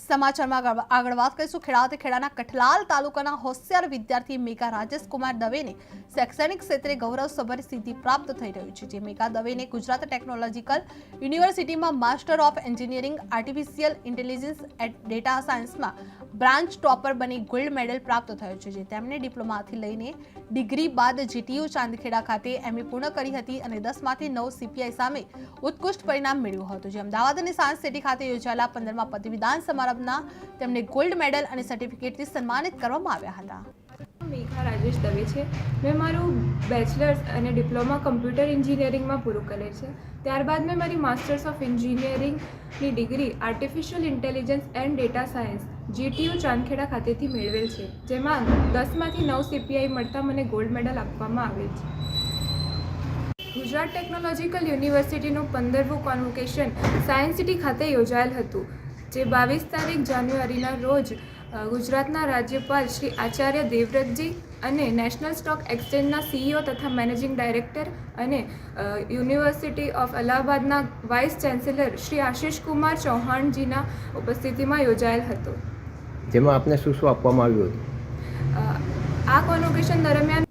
સમાચારમાં આગળ વાત કરીશું ખેડાના કઠલાલ તાલુકાના હોશિયાર વિદ્યાર્થી મેઘા રાજેશકુમાર દવેને શૈક્ષણિક ક્ષેત્રે ગૌરવસભર સિદ્ધિ પ્રાપ્ત થઈ રહી છે। જે મેઘા દવેને ગુજરાત ટેકનોલોજીકલ યુનિવર્સિટીમાં master of engineering artificial intelligence at data સાયન્સમાં બ્રાન્ચ ટોપર બની ગોલ્ડ મેડલ પ્રાપ્ત થયો છે। જે તેમણે ડિપ્લોમાથી લઈને ડિગ્રી બાદ જીટીયુ ચાંદખેડા ખાતે એમએ પૂર્ણ કરી હતી અને 10માંથી 9 સીપીઆઈ સામે ઉત્કૃષ્ટ પરિણામ મેળવ્યું હતું। જે અમદાવાદ અને સાયન્સ સિટી ખાતે યોજાયેલા 15મા પદવીદાન સમારંભના તેમને ગોલ્ડ મેડલ અને સર્ટિફિકેટથી સન્માનિત કરવામાં આવ્યા હતા। મેઘા રાજેશ દવે છે। મેં મારું બેચલર્સ અને ડિપ્લોમા કમ્પ્યુટર એન્જિનિયરિંગમાં પૂરું કરેલ છે। ત્યારબાદ મેં મારી માસ્ટર્સ ઓફ એન્જિનિયરિંગની degree artificial intelligence and data science GTU Chandkheda ખાતેથી મેળવેલ છે, જેમાં 10માંથી 9 સીપીઆઈ મળતા મને ગોલ્ડ મેડલ આપવામાં આવેલ છે। ગુજરાત ટેકનોલોજીકલ યુનિવર્સિટીનું 15મું કોન્વોકેશન સાયન્સ સિટી ખાતે યોજાયેલ હતું, જે 22 જાન્યુઆરીના રોજ ગુજરાતના રાજ્યપાલ શ્રી આચાર્ય દેવવ્રતજી અને નેશનલ સ્ટોક એક્સચેન્જના સીઈઓ તથા મેનેજિંગ ડાયરેક્ટર અને યુનિવર્સિટી ઓફ અલ્હાબાદના વાઇસ ચાન્સેલર શ્રી આશિષ કુમાર ચૌહાણજીના ઉપસ્થિતિમાં યોજાયેલ હતો, જેમાં આપને શું આપવામાં આવ્યું હતું? આ કોન્વોકેશન દરમિયાન